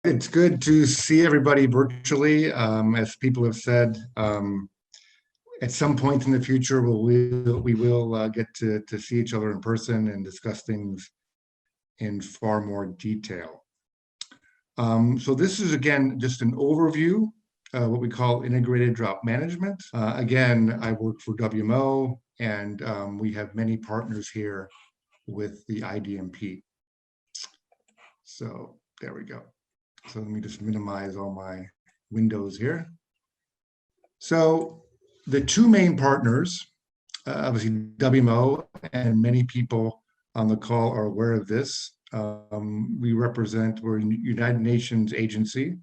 It's good to see everybody virtually. As people have said, at some point in the future, we will get to see each other in person and discuss things in far more detail. So this is, again, just an overview, what we call integrated drought management. Again, I work for WMO, and we have many partners here with the IDMP. So there we go. So let me just minimize all my windows here. So the two main partners, obviously WMO, and many people on the call are aware of this. We're a United Nations agency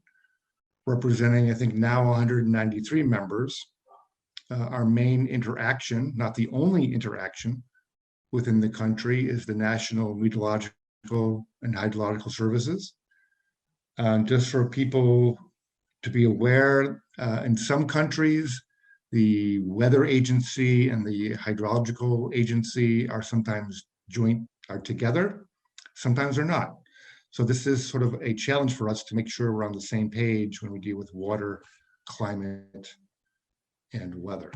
representing, I think, now 193 members. Our main interaction, not the only interaction within the country, is the National Meteorological and Hydrological Services. Just for people to be aware, in some countries, the weather agency and the hydrological agency are sometimes together, sometimes they're not. So this is sort of a challenge for us to make sure we're on the same page when we deal with water, climate, and weather.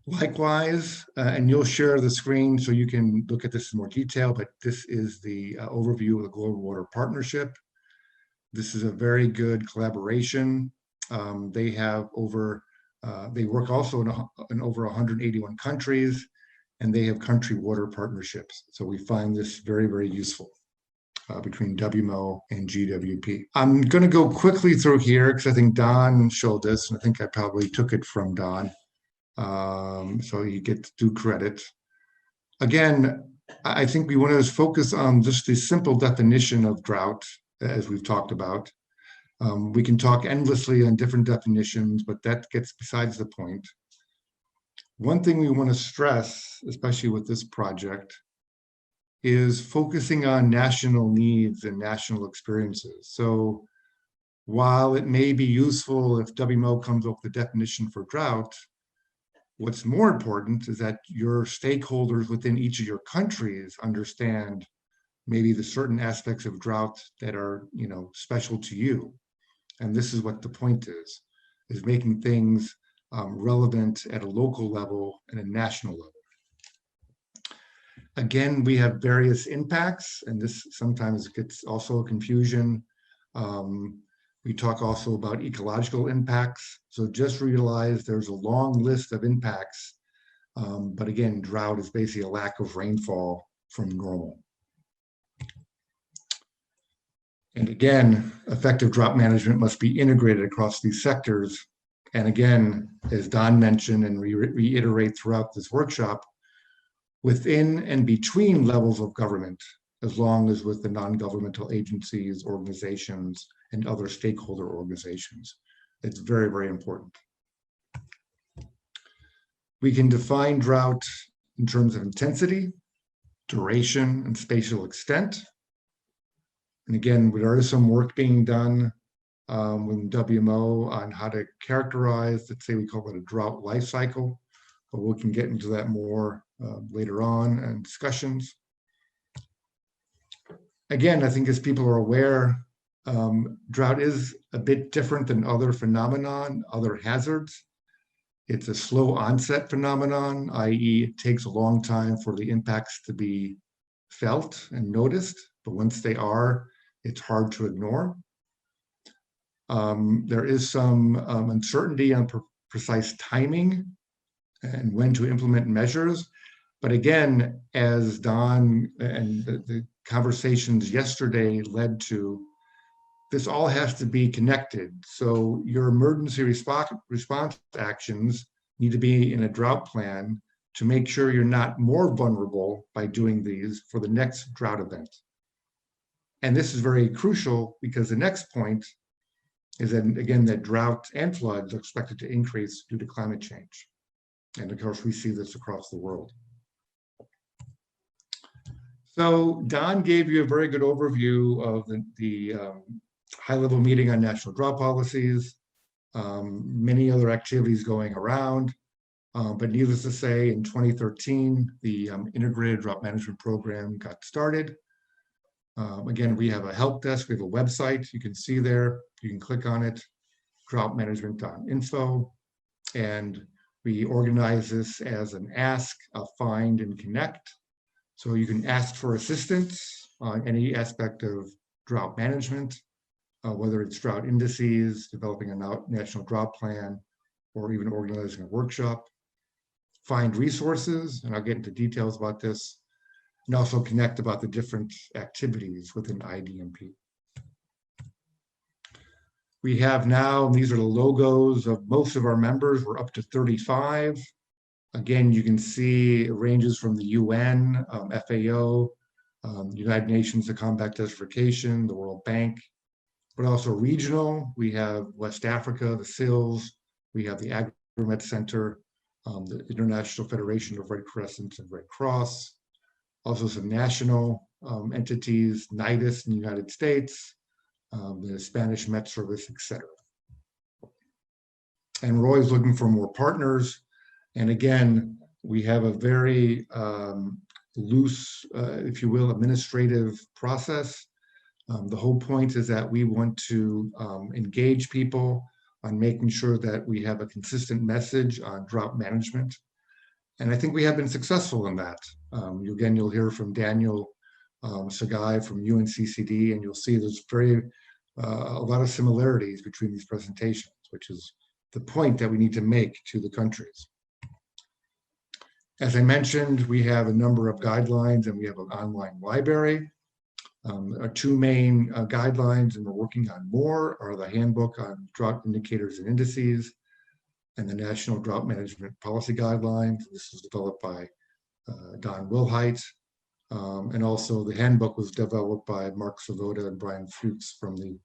Likewise, and you'll share the screen so you can look at this in more detail, but this is the overview of the Global Water Partnership. This is a very good collaboration. They work also in over 181 countries, and they have country water partnerships. So we find this very, very useful between WMO and GWP. I'm going to go quickly through here because I think Don showed this, and I think I probably took it from Don. So he gets due credit. Again, I think we want to focus on just the simple definition of drought, as we've talked about. We can talk endlessly on different definitions, but that gets besides the point. One thing we want to stress, especially with this project, is focusing on national needs and national experiences. So while it may be useful if WMO comes up with a definition for drought, what's more important is that your stakeholders within each of your countries understand maybe the certain aspects of drought that are, special to you. And this is what the point is making things relevant at a local level and a national level. Again, we have various impacts, and this sometimes gets also confusion. We talk also about ecological impacts. So just realize there's a long list of impacts. But again, drought is basically a lack of rainfall from normal. And again, effective drought management must be integrated across these sectors. And again, as Don mentioned and reiterate throughout this workshop, within and between levels of government, as long as with the non-governmental agencies, organizations, and other stakeholder organizations. It's very, very important. We can define drought in terms of intensity, duration, and spatial extent. And again, there is some work being done with WMO on how to characterize, let's say we call it a drought life cycle, but we can get into that more later on in discussions. Again, I think as people are aware, drought is a bit different than other phenomenon, other hazards. It's a slow onset phenomenon, i.e. it takes a long time for the impacts to be felt and noticed, but once they are, it's hard to ignore. There is some uncertainty on precise timing and when to implement measures. But again, as Don and the conversations yesterday led to, this all has to be connected. So your emergency response actions need to be in a drought plan to make sure you're not more vulnerable by doing these for the next drought event. And this is very crucial because the next point is that, again, that drought and floods are expected to increase due to climate change. And of course, we see this across the world. So Don gave you a very good overview of the high-level meeting on national drought policies, many other activities going around. But needless to say, in 2013, the Integrated Drought Management Program got started. Again, we have a help desk, we have a website you can see there. You can click on it, droughtmanagement.info, and we organize this as an ask, a find, and connect. So you can ask for assistance on any aspect of drought management, whether it's drought indices, developing a national drought plan, or even organizing a workshop. Find resources, and I'll get into details about this, and also connect about the different activities within IDMP. We have now, and these are the logos of most of our members. We're up to 35. Again, you can see it ranges from the UN, FAO, United Nations to Combat Desertification, the World Bank, but also regional. We have West Africa, the SILS, we have the Agromet Center, the International Federation of Red Crescent and Red Cross, also some national entities, NIDIS in the United States, the Spanish Met Service, etc. And we're always looking for more partners. And again, we have a very loose, if you will, administrative process. The whole point is that we want to engage people on making sure that we have a consistent message on drought management. And I think we have been successful in that. Again, you'll hear from Daniel Sagai from UNCCD, and you'll see there's a lot of similarities between these presentations, which is the point that we need to make to the countries. As I mentioned, we have a number of guidelines and we have an online library. Our two main guidelines, and we're working on more, are the Handbook on Drought Indicators and Indices and the National Drought Management Policy Guidelines. This was developed by Don Wilhite. And also the handbook was developed by Mark Savoda and Brian Fuchs from the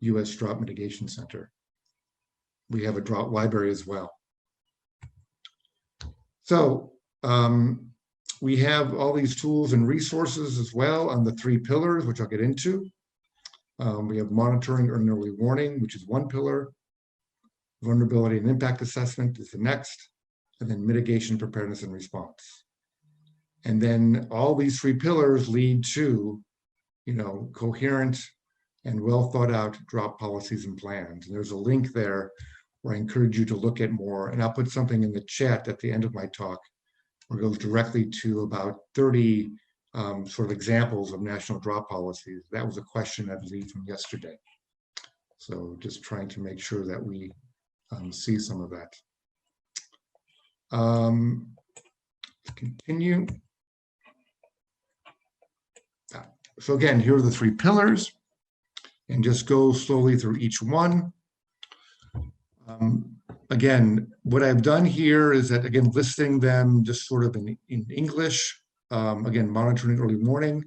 U.S. Drought Mitigation Center. We have a drought library as well. So we have all these tools and resources as well on the 3 pillars, which I'll get into. We have monitoring and early warning, which is one pillar. Vulnerability and impact assessment is the next, and then mitigation, preparedness, and response. And then all these 3 pillars lead to, coherent and well thought out drought policies and plans. And there's a link there where I encourage you to look at more. And I'll put something in the chat at the end of my talk where it goes directly to about 30 sort of examples of national drought policies. That was a question, I believe, from yesterday. So just trying to make sure that we see some of that. Continue. So again, here are the 3 pillars, and just go slowly through each one. Again, what I've done here is that, again, listing them just sort of in English, again, monitoring early warning.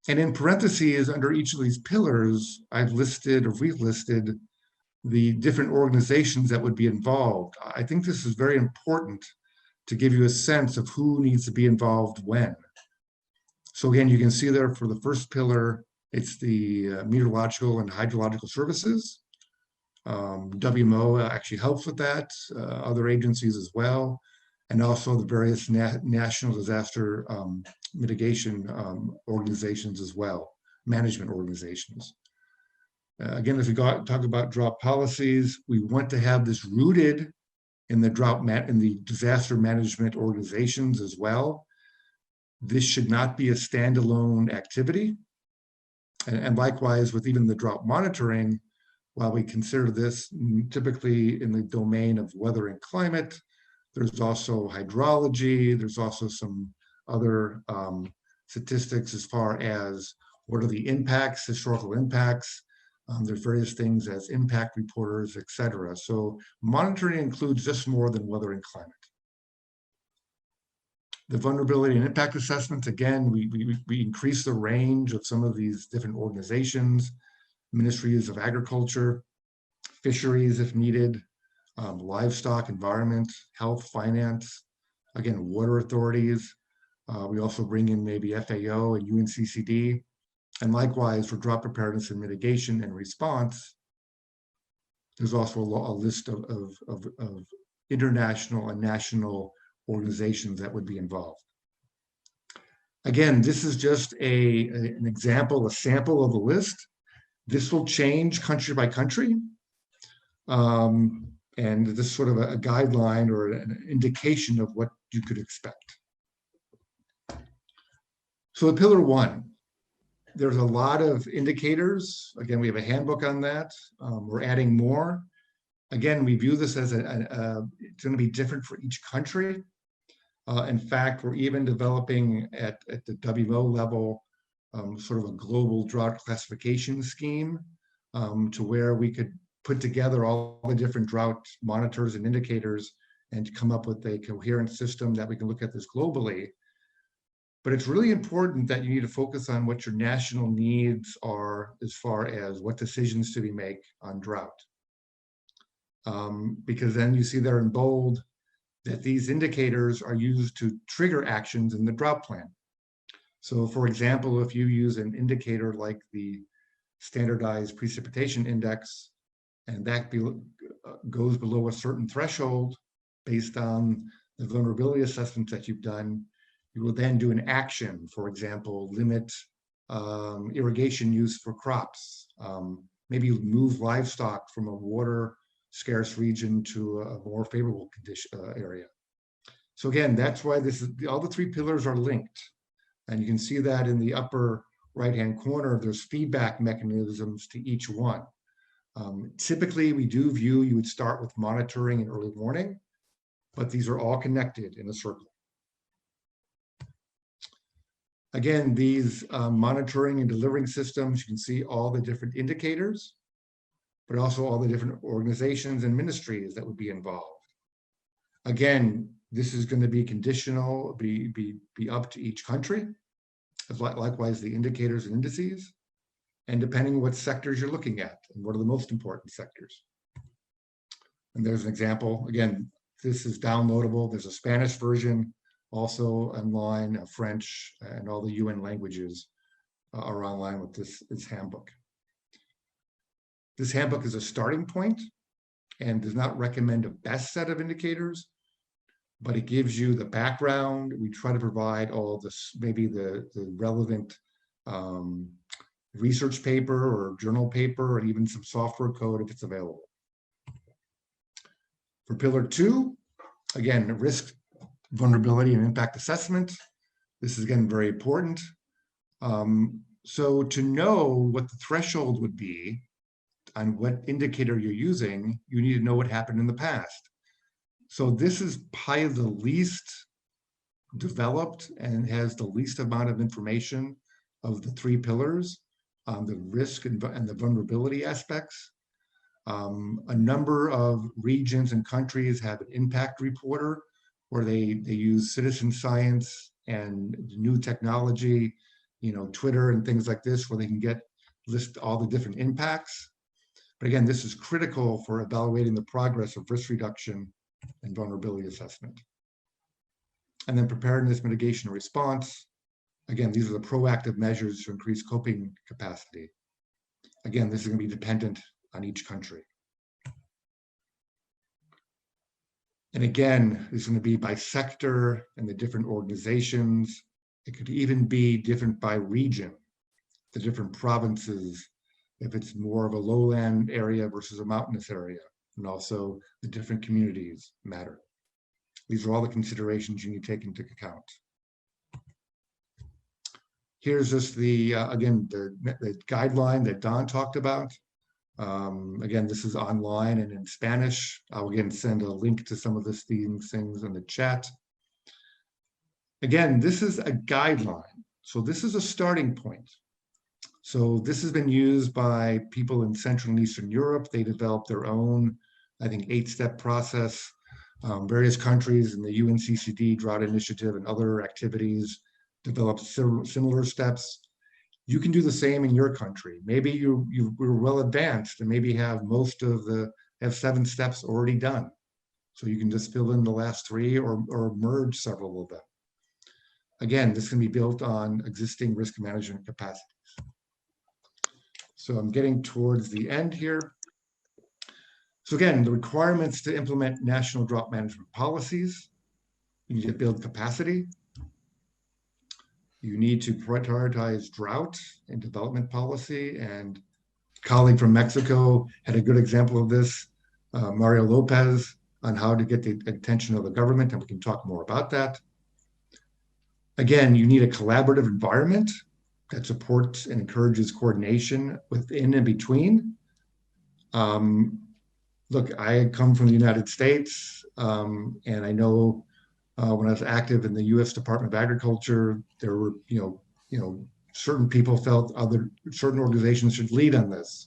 And in parentheses, under each of these pillars, I've listed or relisted the different organizations that would be involved. I think this is very important to give you a sense of who needs to be involved when. So again, you can see there for the first pillar, it's the Meteorological and Hydrological Services. WMO actually helps with that, other agencies as well, and also the various national disaster mitigation organizations as well, management organizations. Again, as we talk about drought policies, we want to have this rooted in the disaster management organizations as well. This should not be a standalone activity. And likewise, with even the drought monitoring, while we consider this typically in the domain of weather and climate, there's also hydrology, there's also some other statistics as far as what are the impacts, historical impacts. There's various things as impact reporters, et cetera. So monitoring includes just more than weather and climate. The vulnerability and impact assessments, again, we increase the range of some of these different organizations, ministries of agriculture, fisheries if needed, livestock, environment, health, finance, again, water authorities. We also bring in maybe FAO and UNCCD. And likewise, for drought preparedness and mitigation and response, there's also a list of international and national organizations that would be involved. Again, this is just an example, a sample of a list. This will change country by country. And this is sort of a guideline or an indication of what you could expect. So the pillar one, there's a lot of indicators. Again, we have a handbook on that. We're adding more. Again, we view this as it's going to be different for each country. In fact, we're even developing at the WMO level sort of a global drought classification scheme to where we could put together all the different drought monitors and indicators and come up with a coherent system that we can look at this globally. But it's really important that you need to focus on what your national needs are as far as what decisions to be made on drought. Because then you see there in bold that these indicators are used to trigger actions in the drought plan. So for example, if you use an indicator like the standardized precipitation index, and that goes below a certain threshold based on the vulnerability assessment that you've done, you will then do an action, for example, limit irrigation use for crops, maybe move livestock from a water scarce region to a more favorable condition area. So again, that's why all the three pillars are linked. And you can see that in the upper right-hand corner, there's feedback mechanisms to each one. Typically, we do view you would start with monitoring and early warning, but these are all connected in a circle. Again, these monitoring and delivering systems, you can see all the different indicators, but also all the different organizations and ministries that would be involved. Again, this is going to be conditional, be up to each country, likewise the indicators and indices, and depending on what sectors you're looking at and what are the most important sectors. And there's an example. Again, this is downloadable. There's a Spanish version also online, French, and all the UN languages are online with this handbook. This handbook is a starting point and does not recommend a best set of indicators, but it gives you the background. We try to provide all this, maybe the relevant research paper or journal paper, and even some software code if it's available. For pillar two, again, risk, vulnerability, and impact assessment. This is again very important. So to know what the threshold would be on what indicator you're using, you need to know what happened in the past. So this is probably the least developed and has the least amount of information of the three pillars on the risk and the vulnerability aspects. A number of regions and countries have an impact reporter where they use citizen science and new technology, Twitter and things like this, where they can list all the different impacts. But again, this is critical for evaluating the progress of risk reduction and vulnerability assessment. And then preparedness, mitigation, and response. Again, these are the proactive measures to increase coping capacity. Again, this is going to be dependent on each country. And again, it's going to be by sector and the different organizations. It could even be different by region, the different provinces, if it's more of a lowland area versus a mountainous area, and also the different communities matter. These are all the considerations you need to take into account. Here's just again, the guideline that Don talked about. Again, this is online and in Spanish. I'll again send a link to some of these things in the chat. Again, this is a guideline. So this is a starting point. So this has been used by people in Central and Eastern Europe. They developed their own, I think, 8-step process. Various countries in the UNCCD Drought Initiative and other activities developed similar steps. You can do the same in your country. Maybe you're well advanced and maybe have have 7 steps already done. So you can just fill in the last 3 or merge several of them. Again, this can be built on existing risk management capacities. So I'm getting towards the end here. So again, the requirements to implement national drought management policies. You need to build capacity. You need to prioritize drought and development policy. And a colleague from Mexico had a good example of this, Mario Lopez, on how to get the attention of the government, and we can talk more about that. Again, you need a collaborative environment that supports and encourages coordination within and between. Look, I come from the United States, and I know when I was active in the U.S. Department of Agriculture, there were, certain people felt certain organizations should lead on this.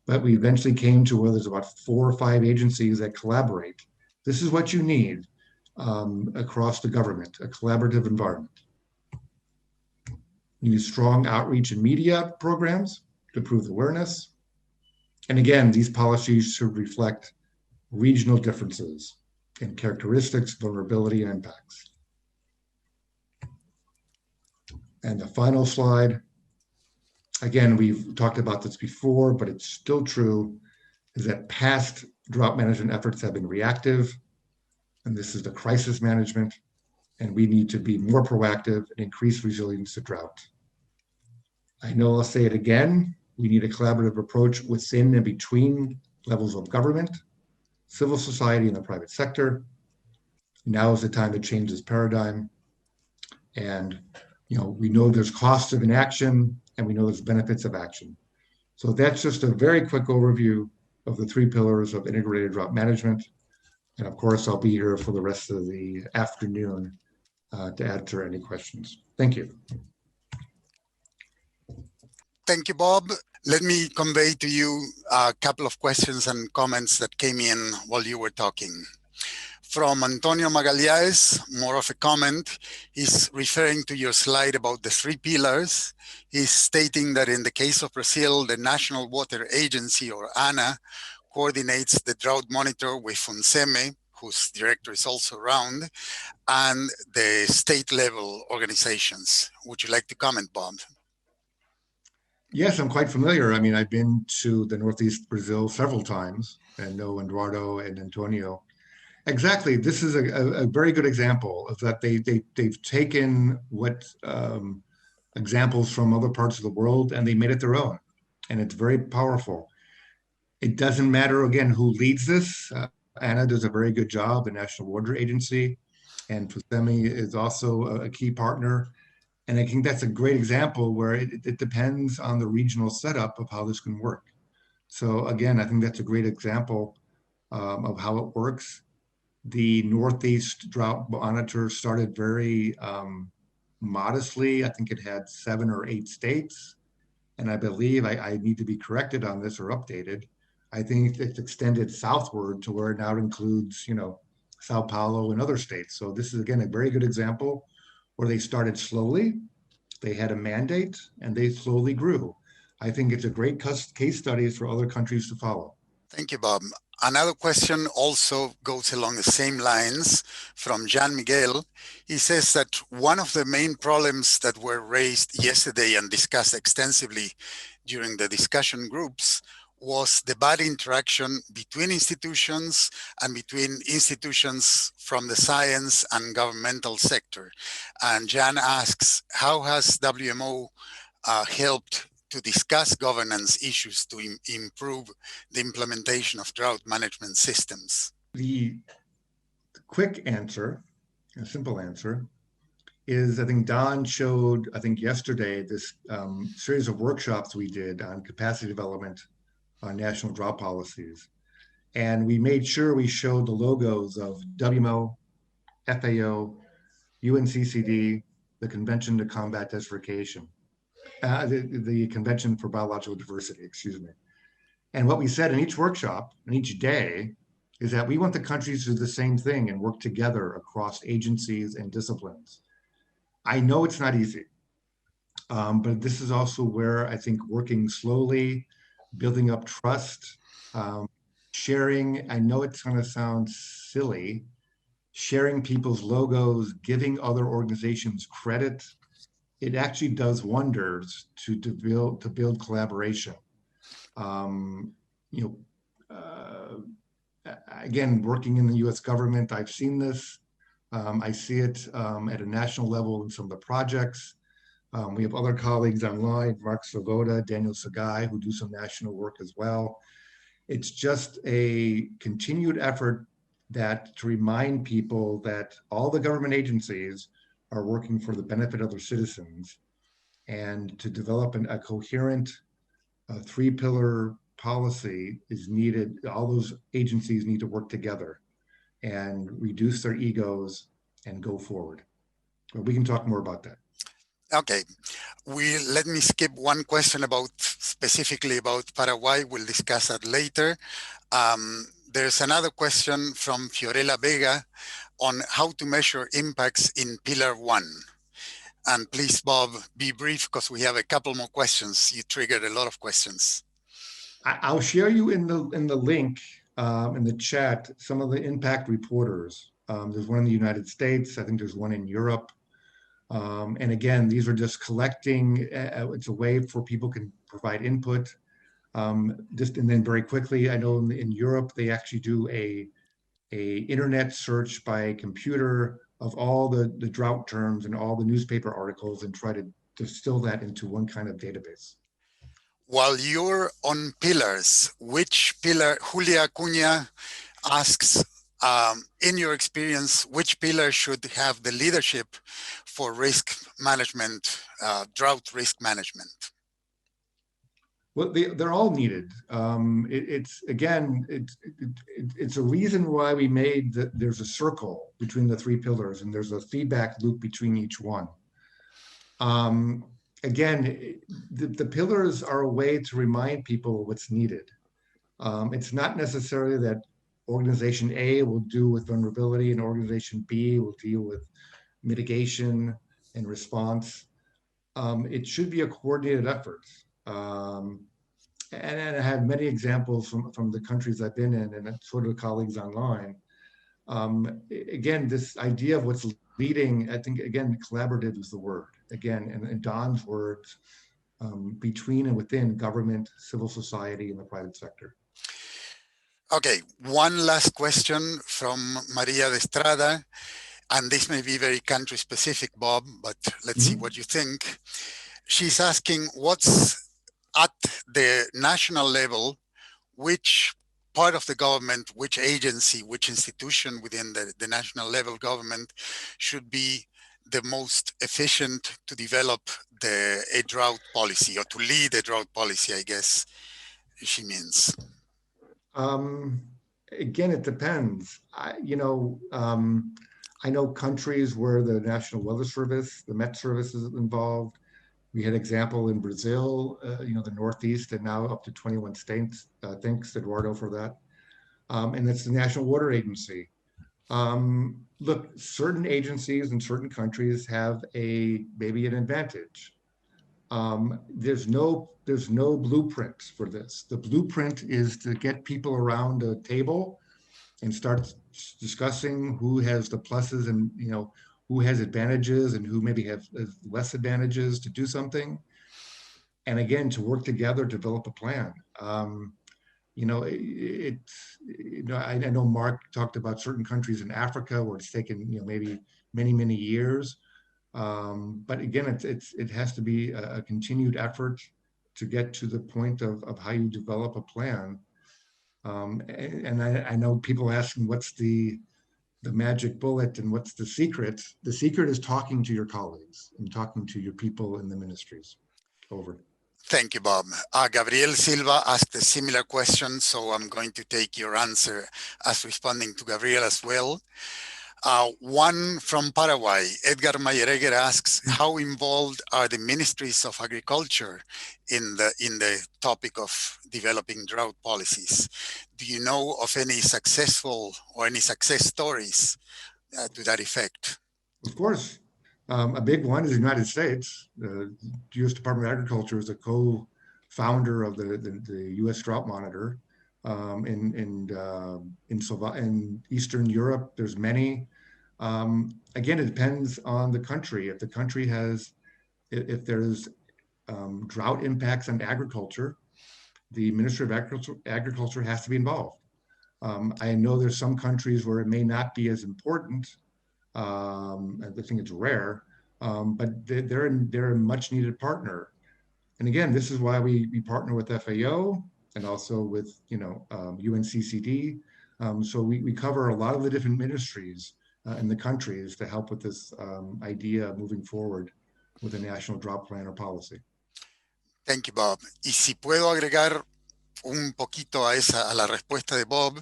But we eventually came to where there's about 4 or 5 agencies that collaborate. This is what you need across the government, a collaborative environment. You need strong outreach and media programs to improve awareness. And again, these policies should reflect regional differences in characteristics, vulnerability, and impacts. And the final slide, again, we've talked about this before, but it's still true, is that past drought management efforts have been reactive, and this is the crisis management, and we need to be more proactive and increase resilience to drought. I know I'll say it again, we need a collaborative approach within and between levels of government, civil society, and the private sector. Now is the time to change this paradigm. And we know there's costs of inaction, and we know there's benefits of action. So that's just a very quick overview of the 3 pillars of integrated drought management. And of course, I'll be here for the rest of the afternoon to answer any questions. Thank you. Thank you, Bob. Let me convey to you a couple of questions and comments that came in while you were talking. From Antonio Magalhães, more of a comment, he's referring to your slide about the 3 pillars. He's stating that in the case of Brazil, the National Water Agency, or ANA, coordinates the drought monitor with FUNSEME, whose director is also around, and the state-level organizations. Would you like to comment, Bob? Yes, I'm quite familiar. I mean, I've been to the Northeast Brazil several times and know Eduardo and Antonio. Exactly. This is a very good example of that they've taken what examples from other parts of the world and they made it their own. And it's very powerful. It doesn't matter, again, who leads this. ANA does a very good job, the National Water Agency, and FUNSEME is also a key partner. And I think that's a great example where it depends on the regional setup of how this can work. So again, I think that's a great example of how it works. The Northeast Drought Monitor started very modestly. I think it had 7 or 8 states. And I believe, I need to be corrected on this or updated, I think it's extended southward to where it now includes, Sao Paulo and other states. So this is, again, a very good example where they started slowly, they had a mandate, and they slowly grew. I think it's a great case study for other countries to follow. Thank you, Bob. Another question also goes along the same lines from Jan Miguel. He says that one of the main problems that were raised yesterday and discussed extensively during the discussion groups was the bad interaction between institutions and between institutions from the science and governmental sector. And Jan asks, how has WMO helped to discuss governance issues to improve the implementation of drought management systems? The quick answer, a simple answer, is I think Don showed, yesterday, this series of workshops we did on capacity development on national drought policies. And we made sure we showed the logos of WMO, FAO, UNCCD, the Convention to Combat Desertification, the Convention for Biological Diversity, excuse me. And what we said in each workshop and each day is that we want the countries to do the same thing and work together across agencies and disciplines. I know it's not easy, but this is also where I think working slowly, building up trust, sharing, I know it's going to sound silly, sharing people's logos, giving other organizations credit, it actually does wonders to build collaboration. Again, working in the U.S. government, I've seen this. I see it at a national level in some of the projects. We have other colleagues online, Mark Svoboda, Daniel Sagai, who do some national work as well. It's just a continued effort to remind people that all the government agencies are working for the benefit of their citizens, and to develop a coherent three-pillar policy is needed. All those agencies need to work together and reduce their egos and go forward. But we can talk more about that. Okay, let me skip one question specifically about Paraguay. We'll discuss that later. There's another question from Fiorella Vega on how to measure impacts in Pillar 1. And please, Bob, be brief because we have a couple more questions. You triggered a lot of questions. I'll share you in the link in the chat some of the impact reporters. There's one in the United States. I think there's one in Europe. And again, these are just collecting. It's a way for people can provide input. And then very quickly, I know in Europe they actually do a internet search by computer of all the drought terms and all the newspaper articles and try to distill that into one kind of database. While you're on pillars, which pillar? Julia Acuña asks, in your experience, which pillar should have the leadership for risk management, drought risk management? Well, they're all needed. It's a reason why we made there's a circle between the three pillars, and there's a feedback loop between each one. Again, the pillars are a way to remind people what's needed. It's not necessarily that Organization A will do with vulnerability and Organization B will deal with mitigation and response. It should be a coordinated effort. And I have many examples from the countries I've been in and sort of colleagues online. Again, this idea of what's leading, I think, again, collaborative is the word. Again, and in Don's words, between and within government, civil society, and the private sector. Okay, one last question from Maria de Estrada, and this may be very country specific, Bob, but let's see what you think. She's asking, what's at the national level, which part of the government, which agency, which institution within the national level government should be the most efficient to develop a drought policy, or to lead a drought policy, I guess she means. Again, it depends. I know countries where the National Weather Service, the Met Service is involved. We had example in Brazil, the Northeast, and now up to 21 states. Thanks, Eduardo, for that. And that's the National Water Agency. Look, certain agencies in certain countries have maybe an advantage. There's no blueprint for this. The blueprint is to get people around a table and start discussing who has the pluses and who has advantages and who maybe have less advantages to do something. And again, to work together, develop a plan. I know Mark talked about certain countries in Africa where it's taken, maybe many, many years. But again, it has to be a continued effort to get to the point of how you develop a plan. And I know people asking what's the magic bullet and what's the secret. The secret is talking to your colleagues and talking to your people in the ministries. Over. Thank you, Bob. Gabriel Silva asked a similar question, so I'm going to take your answer as responding to Gabriel as well. One from Paraguay, Edgar Mayeregger asks, how involved are the ministries of agriculture in the topic of developing drought policies? Do you know of any successful or any success stories to that effect? Of course. A big one is the United States. The U.S. Department of Agriculture is a co-founder of the U.S. Drought Monitor. In Eastern Europe, there's many. Again, it depends on the country. If the country if there's drought impacts on agriculture, the Ministry of Agriculture has to be involved. I know there's some countries where it may not be as important. I think it's rare, but they're a much needed partner. And again, this is why we partner with FAO and also with, UNCCD. So we cover a lot of the different ministries in the countries to help with this idea moving forward with a national drought plan or policy. Thank you, Bob. Y si puedo agregar un poquito a la respuesta de Bob,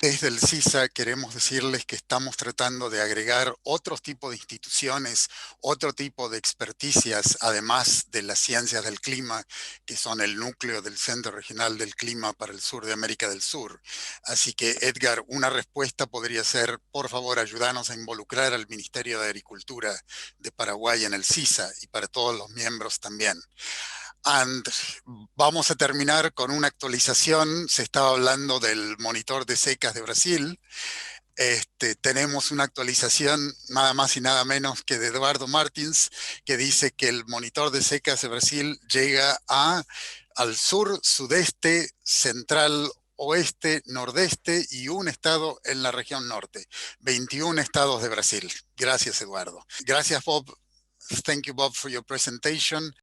desde el CISA queremos decirles que estamos tratando de agregar otro tipo de instituciones, otro tipo de experticias, además de las ciencias del clima, que son el núcleo del Centro Regional del Clima para el sur de América del Sur. Así que, Edgar, una respuesta podría ser, por favor, ayúdanos a involucrar al Ministerio de Agricultura de Paraguay en el CISA y para todos los miembros también. And vamos a terminar con una actualización. Se estaba hablando del monitor de secas de Brasil. Tenemos una actualización nada más y nada menos que de Eduardo Martins, que dice que el monitor de secas de Brasil llega al sur, sudeste, central, oeste, nordeste y un estado en la región norte. 21 estados de Brasil. Gracias, Eduardo. Gracias, Bob. Thank you, Bob, for your presentation.